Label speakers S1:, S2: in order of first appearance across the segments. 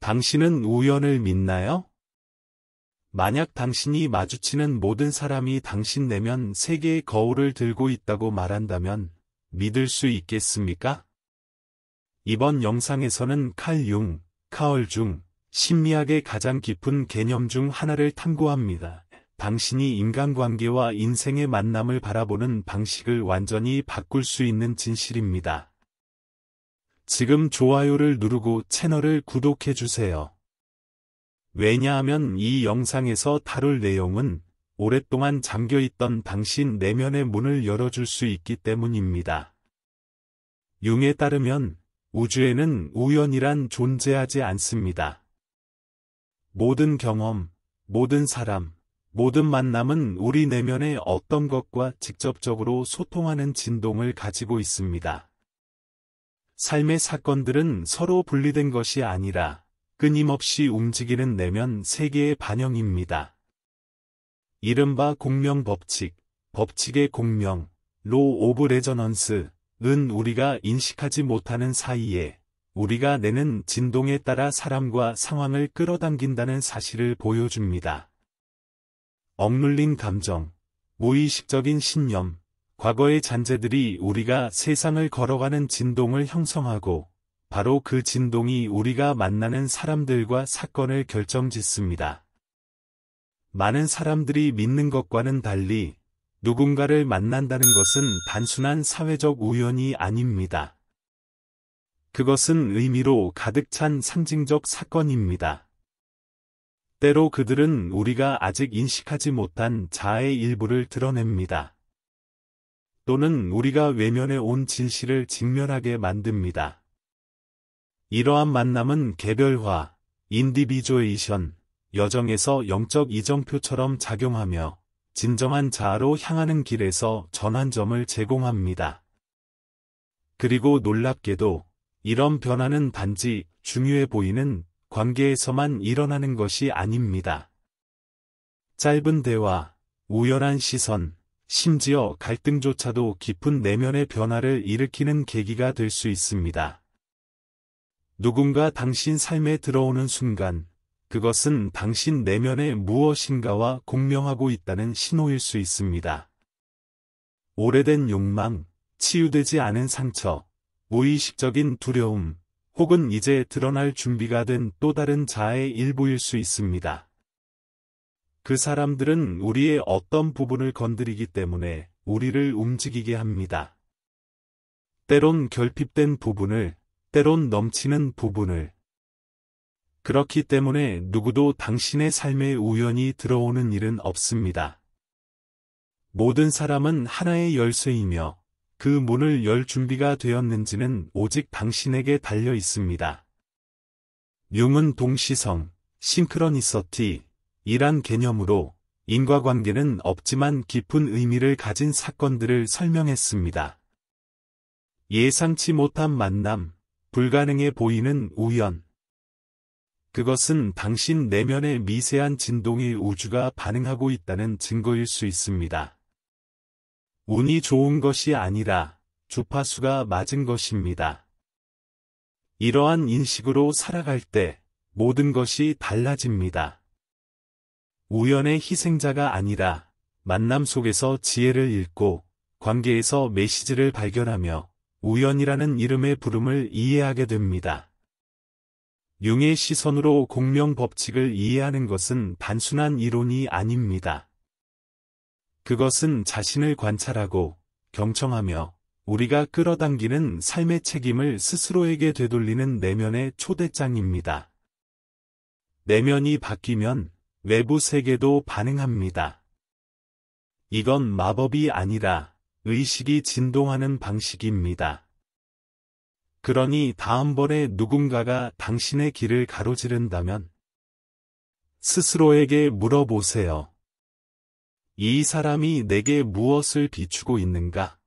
S1: 당신은 우연을 믿나요? 만약 당신이 마주치는 모든 사람이 당신 내면 세계의 거울을 들고 있다고 말한다면 믿을 수 있겠습니까? 이번 영상에서는 카얼 중 심리학의 가장 깊은 개념 중 하나를 탐구합니다. 당신이 인간관계와 인생의 만남을 바라보는 방식을 완전히 바꿀 수 있는 진실입니다. 지금 좋아요를 누르고 채널을 구독해주세요. 왜냐하면 이 영상에서 다룰 내용은 오랫동안 잠겨있던 당신 내면의 문을 열어줄 수 있기 때문입니다. 융에 따르면 우주에는 우연이란 존재하지 않습니다. 모든 경험, 모든 사람, 모든 만남은 우리 내면의 어떤 것과 직접적으로 소통하는 진동을 가지고 있습니다. 삶의 사건들은 서로 분리된 것이 아니라 끊임없이 움직이는 내면 세계의 반영입니다. 이른바 공명 법칙, 법칙의 공명, 로 오브 레저넌스는 우리가 인식하지 못하는 사이에 우리가 내는 진동에 따라 사람과 상황을 끌어당긴다는 사실을 보여줍니다. 억눌린 감정, 무의식적인 신념, 과거의 잔재들이 우리가 세상을 걸어가는 진동을 형성하고 바로 그 진동이 우리가 만나는 사람들과 사건을 결정짓습니다. 많은 사람들이 믿는 것과는 달리 누군가를 만난다는 것은 단순한 사회적 우연이 아닙니다. 그것은 의미로 가득 찬 상징적 사건입니다. 때로 그들은 우리가 아직 인식하지 못한 자아의 일부를 드러냅니다. 또는 우리가 외면해 온 진실을 직면하게 만듭니다. 이러한 만남은 개별화, 인디비주에이션, 여정에서 영적 이정표처럼 작용하며 진정한 자아로 향하는 길에서 전환점을 제공합니다. 그리고 놀랍게도 이런 변화는 단지 중요해 보이는 관계에서만 일어나는 것이 아닙니다. 짧은 대화, 우연한 시선, 심지어 갈등조차도 깊은 내면의 변화를 일으키는 계기가 될 수 있습니다. 누군가 당신 삶에 들어오는 순간, 그것은 당신 내면의 무엇인가와 공명하고 있다는 신호일 수 있습니다. 오래된 욕망, 치유되지 않은 상처, 무의식적인 두려움, 혹은 이제 드러날 준비가 된 또 다른 자아의 일부일 수 있습니다. 그 사람들은 우리의 어떤 부분을 건드리기 때문에 우리를 움직이게 합니다. 때론 결핍된 부분을, 때론 넘치는 부분을. 그렇기 때문에 누구도 당신의 삶에 우연히 들어오는 일은 없습니다. 모든 사람은 하나의 열쇠이며 그 문을 열 준비가 되었는지는 오직 당신에게 달려 있습니다. 융은 동시성, 싱크로니서티, 이란 개념으로 인과관계는 없지만 깊은 의미를 가진 사건들을 설명했습니다. 예상치 못한 만남, 불가능해 보이는 우연. 그것은 당신 내면의 미세한 진동에 우주가 반응하고 있다는 증거일 수 있습니다. 운이 좋은 것이 아니라 주파수가 맞은 것입니다. 이러한 인식으로 살아갈 때 모든 것이 달라집니다. 우연의 희생자가 아니라 만남 속에서 지혜를 읽고 관계에서 메시지를 발견하며 우연이라는 이름의 부름을 이해하게 됩니다. 융의 시선으로 공명 법칙을 이해하는 것은 단순한 이론이 아닙니다. 그것은 자신을 관찰하고 경청하며 우리가 끌어당기는 삶의 책임을 스스로에게 되돌리는 내면의 초대장입니다. 내면이 바뀌면 외부 세계도 반응합니다. 이건 마법이 아니라 의식이 진동하는 방식입니다. 그러니 다음번에 누군가가 당신의 길을 가로지른다면 스스로에게 물어보세요. 이 사람이 내게 무엇을 비추고 있는가?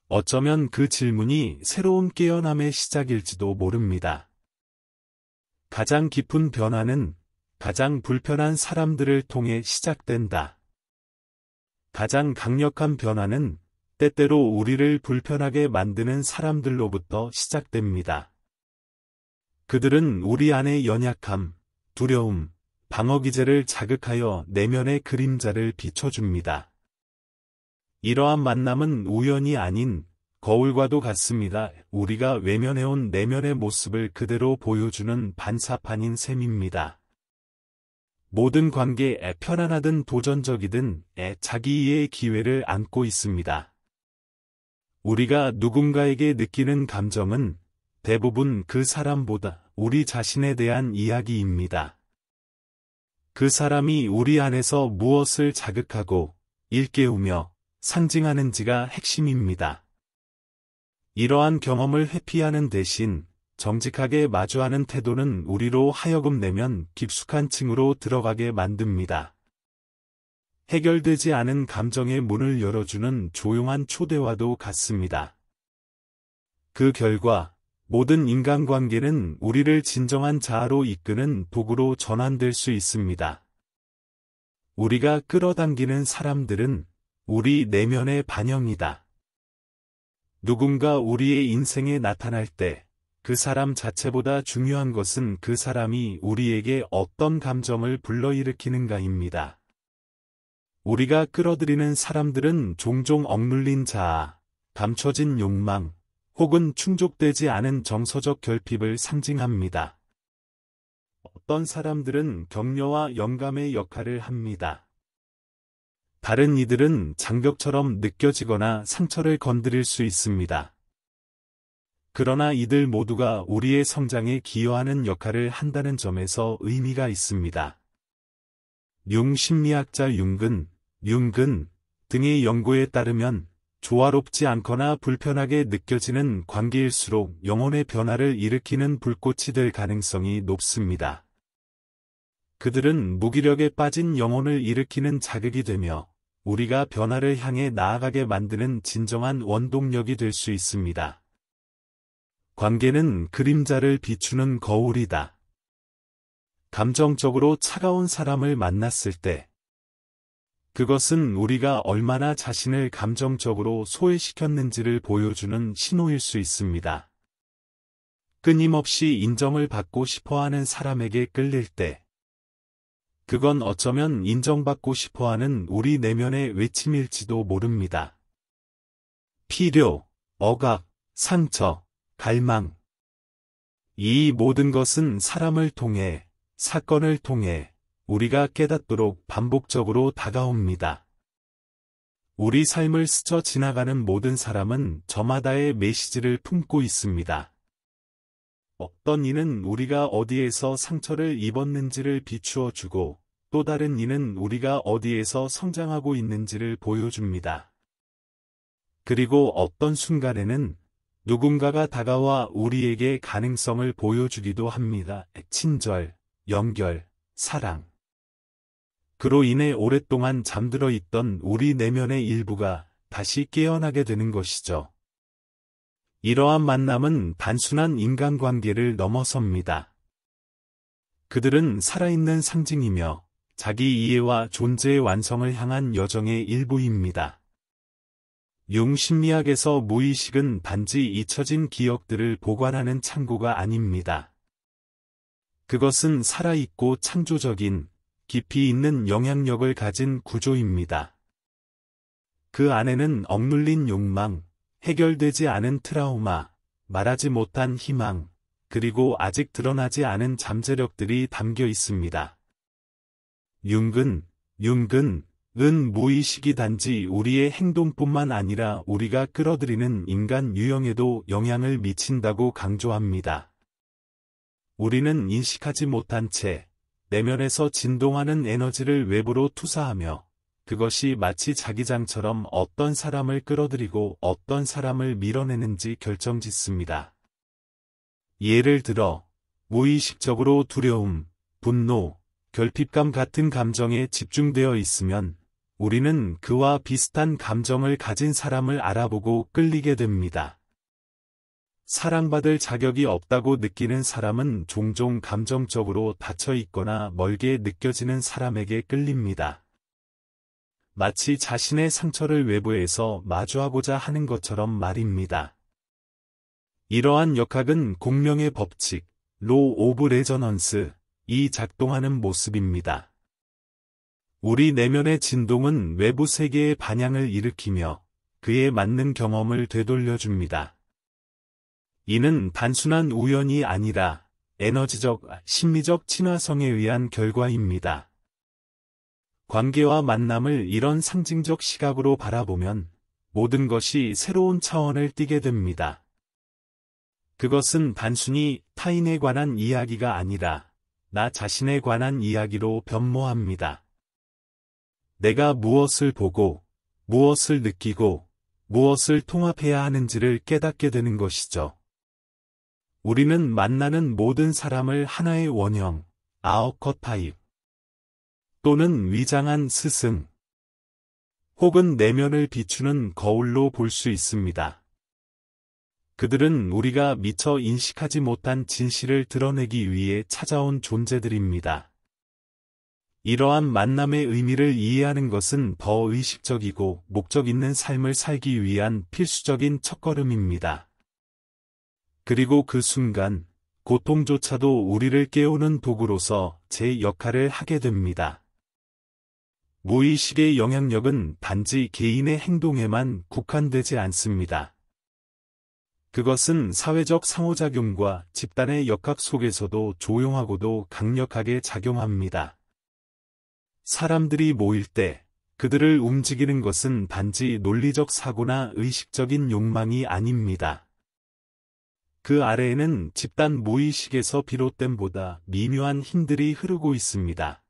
S1: 어쩌면 그 질문이 새로운 깨어남의 시작일지도 모릅니다. 가장 깊은 변화는 가장 불편한 사람들을 통해 시작된다. 가장 강력한 변화는 때때로 우리를 불편하게 만드는 사람들로부터 시작됩니다. 그들은 우리 안의 연약함, 두려움, 방어기제를 자극하여 내면의 그림자를 비춰줍니다. 이러한 만남은 우연이 아닌 거울과도 같습니다. 우리가 외면해온 내면의 모습을 그대로 보여주는 반사판인 셈입니다. 모든 관계에 편안하든 도전적이든 자기 이해의 기회를 안고 있습니다. 우리가 누군가에게 느끼는 감정은 대부분 그 사람보다 우리 자신에 대한 이야기입니다. 그 사람이 우리 안에서 무엇을 자극하고 일깨우며 상징하는지가 핵심입니다. 이러한 경험을 회피하는 대신 정직하게 마주하는 태도는 우리로 하여금 내면 깊숙한 층으로 들어가게 만듭니다. 해결되지 않은 감정의 문을 열어주는 조용한 초대와도 같습니다. 그 결과 모든 인간관계는 우리를 진정한 자아로 이끄는 도구로 전환될 수 있습니다. 우리가 끌어당기는 사람들은 우리 내면의 반영이다. 누군가 우리의 인생에 나타날 때 그 사람 자체보다 중요한 것은 그 사람이 우리에게 어떤 감정을 불러일으키는가입니다. 우리가 끌어들이는 사람들은 종종 억눌린 자아, 감춰진 욕망, 혹은 충족되지 않은 정서적 결핍을 상징합니다. 어떤 사람들은 격려와 영감의 역할을 합니다. 다른 이들은 장벽처럼 느껴지거나 상처를 건드릴 수 있습니다. 그러나 이들 모두가 우리의 성장에 기여하는 역할을 한다는 점에서 의미가 있습니다. 융 심리학자 융근 등의 연구에 따르면 조화롭지 않거나 불편하게 느껴지는 관계일수록 영혼의 변화를 일으키는 불꽃이 될 가능성이 높습니다. 그들은 무기력에 빠진 영혼을 일으키는 자극이 되며 우리가 변화를 향해 나아가게 만드는 진정한 원동력이 될 수 있습니다. 관계는 그림자를 비추는 거울이다. 감정적으로 차가운 사람을 만났을 때 그것은 우리가 얼마나 자신을 감정적으로 소외시켰는지를 보여주는 신호일 수 있습니다. 끊임없이 인정을 받고 싶어하는 사람에게 끌릴 때 그건 어쩌면 인정받고 싶어하는 우리 내면의 외침일지도 모릅니다. 필요, 억압, 상처, 갈망. 이 모든 것은 사람을 통해, 사건을 통해 우리가 깨닫도록 반복적으로 다가옵니다. 우리 삶을 스쳐 지나가는 모든 사람은 저마다의 메시지를 품고 있습니다. 어떤 이는 우리가 어디에서 상처를 입었는지를 비추어 주고 또 다른 이는 우리가 어디에서 성장하고 있는지를 보여줍니다. 그리고 어떤 순간에는 누군가가 다가와 우리에게 가능성을 보여주기도 합니다. 친절, 연결, 사랑. 그로 인해 오랫동안 잠들어 있던 우리 내면의 일부가 다시 깨어나게 되는 것이죠. 이러한 만남은 단순한 인간관계를 넘어섭니다. 그들은 살아있는 상징이며 자기 이해와 존재의 완성을 향한 여정의 일부입니다. 융 심리학에서 무의식은 단지 잊혀진 기억들을 보관하는 창고가 아닙니다. 그것은 살아있고 창조적인, 깊이 있는 영향력을 가진 구조입니다. 그 안에는 억눌린 욕망, 해결되지 않은 트라우마, 말하지 못한 희망, 그리고 아직 드러나지 않은 잠재력들이 담겨 있습니다. 융근은 무의식이 단지 우리의 행동뿐만 아니라 우리가 끌어들이는 인간 유형에도 영향을 미친다고 강조합니다. 우리는 인식하지 못한 채 내면에서 진동하는 에너지를 외부로 투사하며 그것이 마치 자기장처럼 어떤 사람을 끌어들이고 어떤 사람을 밀어내는지 결정짓습니다. 예를 들어 무의식적으로 두려움, 분노, 결핍감 같은 감정에 집중되어 있으면 우리는 그와 비슷한 감정을 가진 사람을 알아보고 끌리게 됩니다. 사랑받을 자격이 없다고 느끼는 사람은 종종 감정적으로 닫혀 있거나 멀게 느껴지는 사람에게 끌립니다. 마치 자신의 상처를 외부에서 마주하고자 하는 것처럼 말입니다. 이러한 역학은 공명의 법칙, 로 오브 레저넌스, 이 작동하는 모습입니다. 우리 내면의 진동은 외부 세계의 반향을 일으키며 그에 맞는 경험을 되돌려줍니다. 이는 단순한 우연이 아니라 에너지적, 심리적 친화성에 의한 결과입니다. 관계와 만남을 이런 상징적 시각으로 바라보면 모든 것이 새로운 차원을 띠게 됩니다. 그것은 단순히 타인에 관한 이야기가 아니라 나 자신에 관한 이야기로 변모합니다. 내가 무엇을 보고, 무엇을 느끼고, 무엇을 통합해야 하는지를 깨닫게 되는 것이죠. 우리는 만나는 모든 사람을 하나의 원형, 아어컷파입, 또는 위장한 스승, 혹은 내면을 비추는 거울로 볼 수 있습니다. 그들은 우리가 미처 인식하지 못한 진실을 드러내기 위해 찾아온 존재들입니다. 이러한 만남의 의미를 이해하는 것은 더 의식적이고 목적 있는 삶을 살기 위한 필수적인 첫걸음입니다. 그리고 그 순간, 고통조차도 우리를 깨우는 도구로서 제 역할을 하게 됩니다. 무의식의 영향력은 단지 개인의 행동에만 국한되지 않습니다. 그것은 사회적 상호작용과 집단의 역학 속에서도 조용하고도 강력하게 작용합니다. 사람들이 모일 때 그들을 움직이는 것은 단지 논리적 사고나 의식적인 욕망이 아닙니다. 그 아래에는 집단 무의식에서 비롯된 보다 미묘한 힘들이 흐르고 있습니다.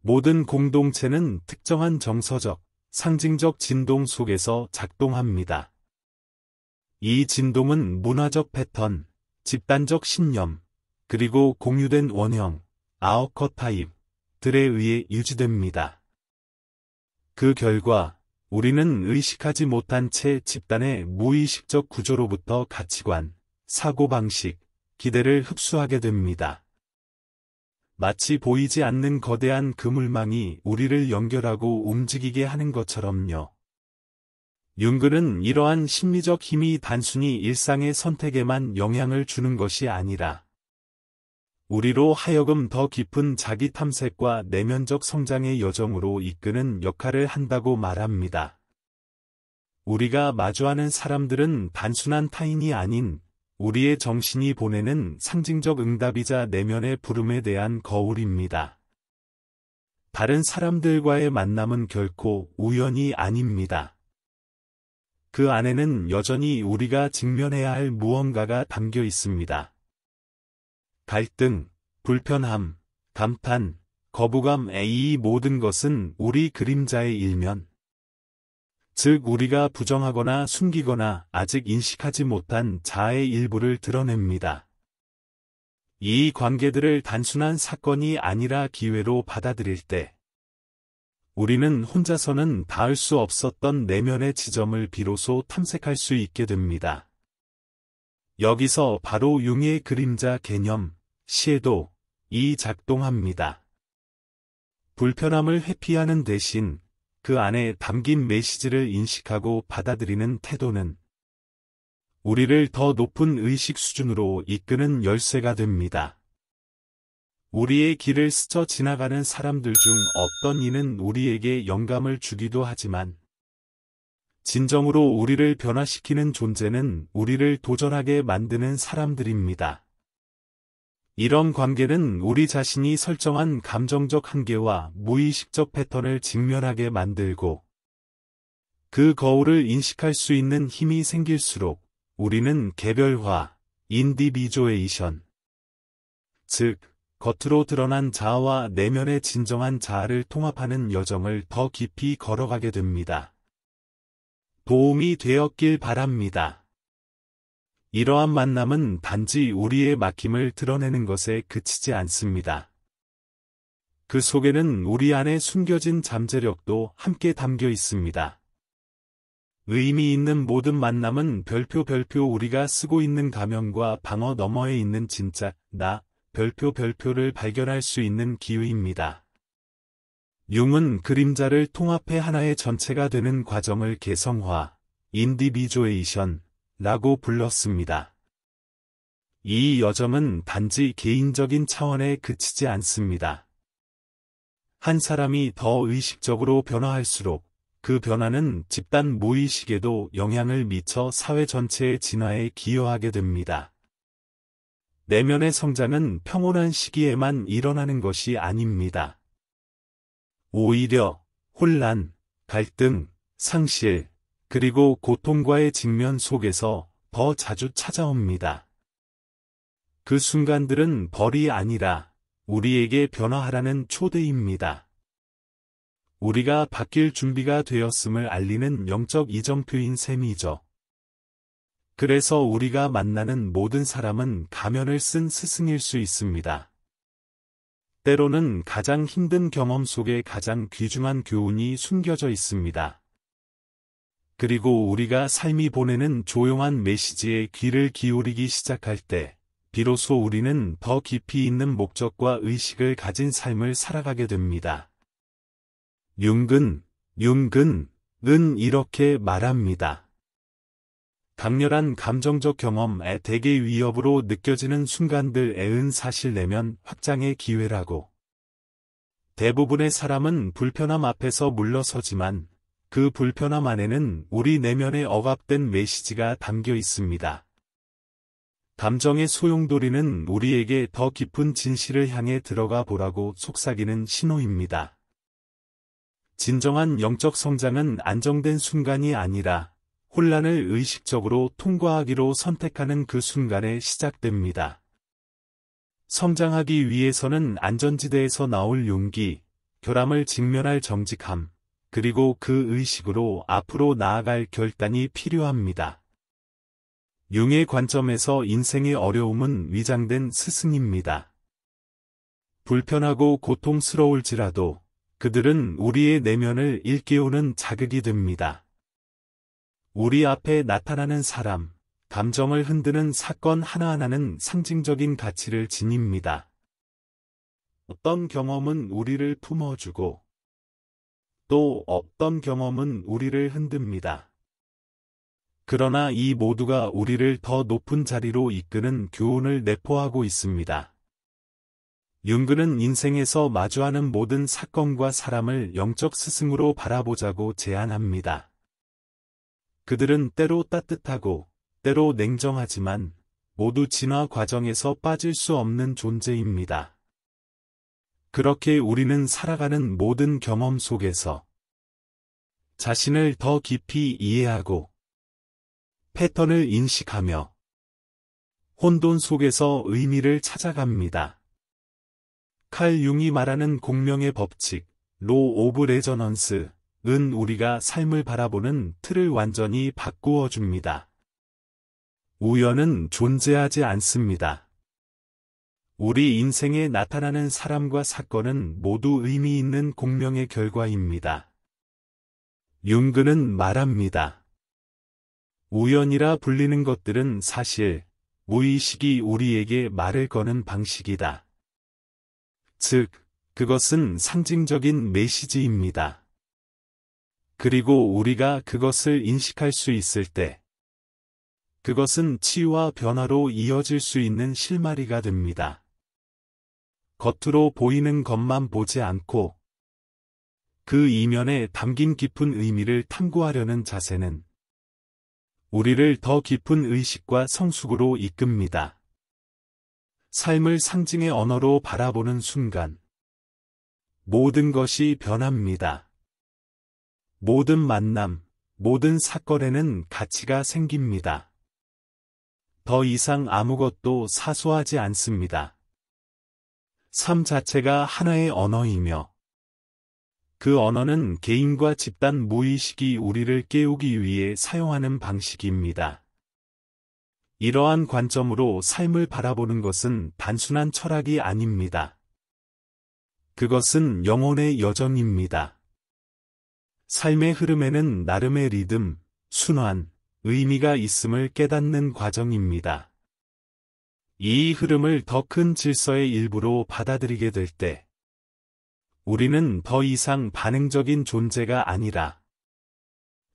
S1: 모든 공동체는 특정한 정서적, 상징적 진동 속에서 작동합니다. 이 진동은 문화적 패턴, 집단적 신념, 그리고 공유된 원형, 아어컷파입, 들에 의해 유지됩니다. 그 결과 우리는 의식하지 못한 채 집단의 무의식적 구조로부터 가치관, 사고방식, 기대를 흡수하게 됩니다. 마치 보이지 않는 거대한 그물망이 우리를 연결하고 움직이게 하는 것처럼요. 융글은 이러한 심리적 힘이 단순히 일상의 선택에만 영향을 주는 것이 아니라 우리로 하여금 더 깊은 자기 탐색과 내면적 성장의 여정으로 이끄는 역할을 한다고 말합니다. 우리가 마주하는 사람들은 단순한 타인이 아닌 우리의 정신이 보내는 상징적 응답이자 내면의 부름에 대한 거울입니다. 다른 사람들과의 만남은 결코 우연이 아닙니다. 그 안에는 여전히 우리가 직면해야 할 무언가가 담겨 있습니다. 갈등, 불편함, 감탄, 거부감의 이 모든 것은 우리 그림자의 일면, 즉 우리가 부정하거나 숨기거나 아직 인식하지 못한 자아의 일부를 드러냅니다. 이 관계들을 단순한 사건이 아니라 기회로 받아들일 때, 우리는 혼자서는 닿을 수 없었던 내면의 지점을 비로소 탐색할 수 있게 됩니다. 여기서 바로 융의 그림자 개념, 시에도 이 작동합니다. 불편함을 회피하는 대신 그 안에 담긴 메시지를 인식하고 받아들이는 태도는 우리를 더 높은 의식 수준으로 이끄는 열쇠가 됩니다. 우리의 길을 스쳐 지나가는 사람들 중 어떤 이는 우리에게 영감을 주기도 하지만 진정으로 우리를 변화시키는 존재는 우리를 도전하게 만드는 사람들입니다. 이런 관계는 우리 자신이 설정한 감정적 한계와 무의식적 패턴을 직면하게 만들고 그 거울을 인식할 수 있는 힘이 생길수록 우리는 개별화, 인디비조에이션, 즉 겉으로 드러난 자아와 내면의 진정한 자아를 통합하는 여정을 더 깊이 걸어가게 됩니다. 도움이 되었길 바랍니다. 이러한 만남은 단지 우리의 막힘을 드러내는 것에 그치지 않습니다. 그 속에는 우리 안에 숨겨진 잠재력도 함께 담겨 있습니다. 의미 있는 모든 만남은 별표 우리가 쓰고 있는 가면과 방어 너머에 있는 진짜 나 별표를 발견할 수 있는 기회입니다. 융은 그림자를 통합해 하나의 전체가 되는 과정을 개성화, 인디비조에이션, 라고 불렀습니다. 이 여정은 단지 개인적인 차원에 그치지 않습니다. 한 사람이 더 의식적으로 변화할수록 그 변화는 집단 무의식에도 영향을 미쳐 사회 전체의 진화에 기여하게 됩니다. 내면의 성장은 평온한 시기에만 일어나는 것이 아닙니다. 오히려 혼란, 갈등, 상실, 그리고 고통과의 직면 속에서 더 자주 찾아옵니다. 그 순간들은 벌이 아니라 우리에게 변화하라는 초대입니다. 우리가 바뀔 준비가 되었음을 알리는 영적 이정표인 셈이죠. 그래서 우리가 만나는 모든 사람은 가면을 쓴 스승일 수 있습니다. 때로는 가장 힘든 경험 속에 가장 귀중한 교훈이 숨겨져 있습니다. 그리고 우리가 삶이 보내는 조용한 메시지에 귀를 기울이기 시작할 때, 비로소 우리는 더 깊이 있는 목적과 의식을 가진 삶을 살아가게 됩니다. 융근은 이렇게 말합니다. 강렬한 감정적 경험에 대개 위협으로 느껴지는 순간들에은 사실 내면 확장의 기회라고. 대부분의 사람은 불편함 앞에서 물러서지만 그 불편함 안에는 우리 내면의 억압된 메시지가 담겨 있습니다. 감정의 소용돌이는 우리에게 더 깊은 진실을 향해 들어가 보라고 속삭이는 신호입니다. 진정한 영적 성장은 안정된 순간이 아니라 혼란을 의식적으로 통과하기로 선택하는 그 순간에 시작됩니다. 성장하기 위해서는 안전지대에서 나올 용기, 결함을 직면할 정직함, 그리고 그 의식으로 앞으로 나아갈 결단이 필요합니다. 융의 관점에서 인생의 어려움은 위장된 스승입니다. 불편하고 고통스러울지라도 그들은 우리의 내면을 일깨우는 자극이 됩니다. 우리 앞에 나타나는 사람, 감정을 흔드는 사건 하나하나는 상징적인 가치를 지닙니다. 어떤 경험은 우리를 품어주고 또 어떤 경험은 우리를 흔듭니다. 그러나 이 모두가 우리를 더 높은 자리로 이끄는 교훈을 내포하고 있습니다. 융근은 인생에서 마주하는 모든 사건과 사람을 영적 스승으로 바라보자고 제안합니다. 그들은 때로 따뜻하고 때로 냉정하지만 모두 진화 과정에서 빠질 수 없는 존재입니다. 그렇게 우리는 살아가는 모든 경험 속에서 자신을 더 깊이 이해하고 패턴을 인식하며 혼돈 속에서 의미를 찾아갑니다. 칼 융이 말하는 공명의 법칙, 로 오브 레저넌스, 은 우리가 삶을 바라보는 틀을 완전히 바꾸어 줍니다. 우연은 존재하지 않습니다. 우리 인생에 나타나는 사람과 사건은 모두 의미 있는 공명의 결과입니다. 융근은 말합니다. 우연이라 불리는 것들은 사실 무의식이 우리에게 말을 거는 방식이다. 즉, 그것은 상징적인 메시지입니다. 그리고 우리가 그것을 인식할 수 있을 때, 그것은 치유와 변화로 이어질 수 있는 실마리가 됩니다. 겉으로 보이는 것만 보지 않고, 그 이면에 담긴 깊은 의미를 탐구하려는 자세는, 우리를 더 깊은 의식과 성숙으로 이끕니다. 삶을 상징의 언어로 바라보는 순간, 모든 것이 변합니다. 모든 만남, 모든 사건에는 가치가 생깁니다. 더 이상 아무것도 사소하지 않습니다. 삶 자체가 하나의 언어이며 그 언어는 개인과 집단 무의식이 우리를 깨우기 위해 사용하는 방식입니다. 이러한 관점으로 삶을 바라보는 것은 단순한 철학이 아닙니다. 그것은 영혼의 여정입니다. 삶의 흐름에는 나름의 리듬, 순환, 의미가 있음을 깨닫는 과정입니다. 이 흐름을 더 큰 질서의 일부로 받아들이게 될 때, 우리는 더 이상 반응적인 존재가 아니라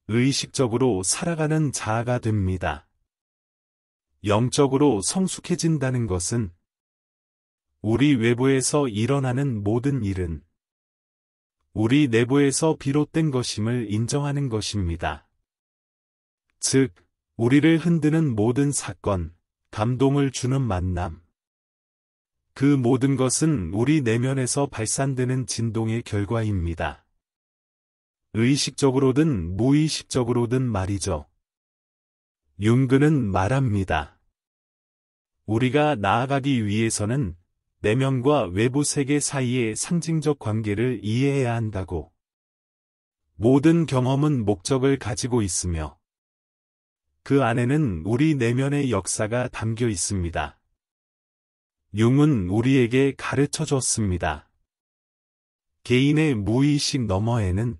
S1: 의식적으로 살아가는 자아가 됩니다. 영적으로 성숙해진다는 것은 우리 외부에서 일어나는 모든 일은 우리 내부에서 비롯된 것임을 인정하는 것입니다. 즉, 우리를 흔드는 모든 사건, 감동을 주는 만남, 그 모든 것은 우리 내면에서 발산되는 진동의 결과입니다. 의식적으로든 무의식적으로든 말이죠. 융그는 말합니다. 우리가 나아가기 위해서는 내면과 외부 세계 사이의 상징적 관계를 이해해야 한다고. 모든 경험은 목적을 가지고 있으며 그 안에는 우리 내면의 역사가 담겨 있습니다. 융은 우리에게 가르쳐 줬습니다. 개인의 무의식 너머에는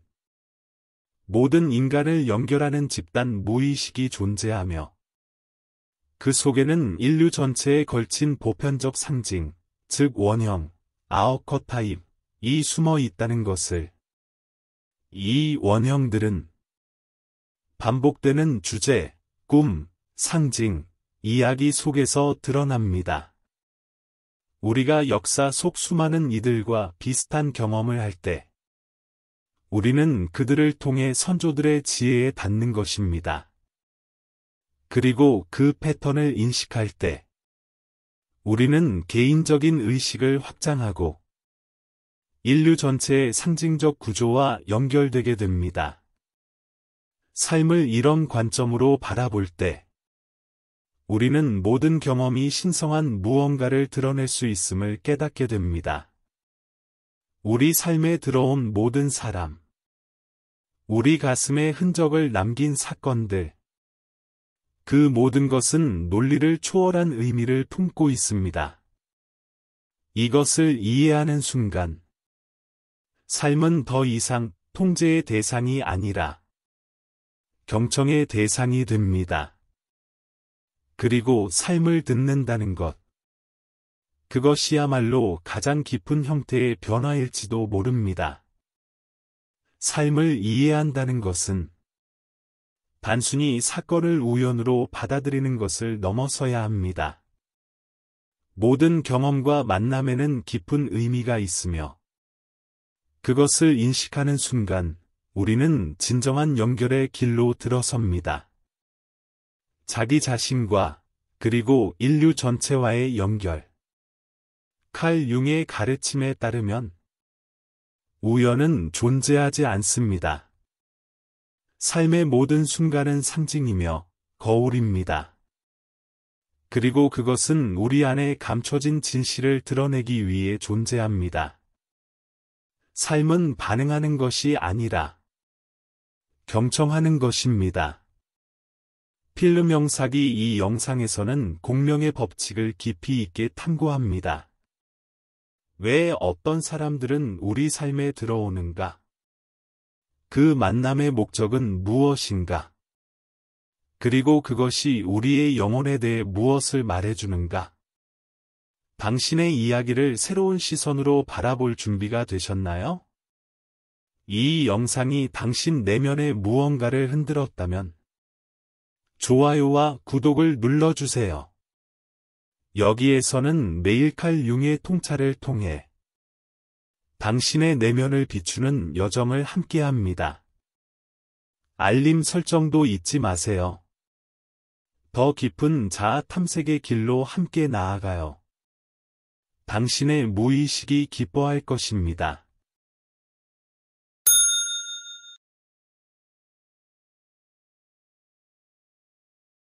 S1: 모든 인간을 연결하는 집단 무의식이 존재하며 그 속에는 인류 전체에 걸친 보편적 상징, 즉 원형, 아어커타입이 숨어 있다는 것을. 이 원형들은 반복되는 주제, 꿈, 상징, 이야기 속에서 드러납니다. 우리가 역사 속 수많은 이들과 비슷한 경험을 할 때, 우리는 그들을 통해 선조들의 지혜에 닿는 것입니다. 그리고 그 패턴을 인식할 때, 우리는 개인적인 의식을 확장하고, 인류 전체의 상징적 구조와 연결되게 됩니다. 삶을 이런 관점으로 바라볼 때, 우리는 모든 경험이 신성한 무언가를 드러낼 수 있음을 깨닫게 됩니다. 우리 삶에 들어온 모든 사람, 우리 가슴에 흔적을 남긴 사건들, 그 모든 것은 논리를 초월한 의미를 품고 있습니다. 이것을 이해하는 순간, 삶은 더 이상 통제의 대상이 아니라 경청의 대상이 됩니다. 그리고 삶을 듣는다는 것. 그것이야말로 가장 깊은 형태의 변화일지도 모릅니다. 삶을 이해한다는 것은 단순히 사건을 우연으로 받아들이는 것을 넘어서야 합니다. 모든 경험과 만남에는 깊은 의미가 있으며 그것을 인식하는 순간 우리는 진정한 연결의 길로 들어섭니다. 자기 자신과 그리고 인류 전체와의 연결. 칼 융의 가르침에 따르면 우연은 존재하지 않습니다. 삶의 모든 순간은 상징이며 거울입니다. 그리고 그것은 우리 안에 감춰진 진실을 드러내기 위해 존재합니다. 삶은 반응하는 것이 아니라 경청하는 것입니다. 필름 영상이 이 영상에서는 공명의 법칙을 깊이 있게 탐구합니다. 왜 어떤 사람들은 우리 삶에 들어오는가? 그 만남의 목적은 무엇인가? 그리고 그것이 우리의 영혼에 대해 무엇을 말해주는가? 당신의 이야기를 새로운 시선으로 바라볼 준비가 되셨나요? 이 영상이 당신 내면의 무언가를 흔들었다면 좋아요와 구독을 눌러주세요. 여기에서는 매일 칼 융의 통찰을 통해 당신의 내면을 비추는 여정을 함께합니다. 알림 설정도 잊지 마세요. 더 깊은 자아 탐색의 길로 함께 나아가요. 당신의 무의식이 기뻐할 것입니다.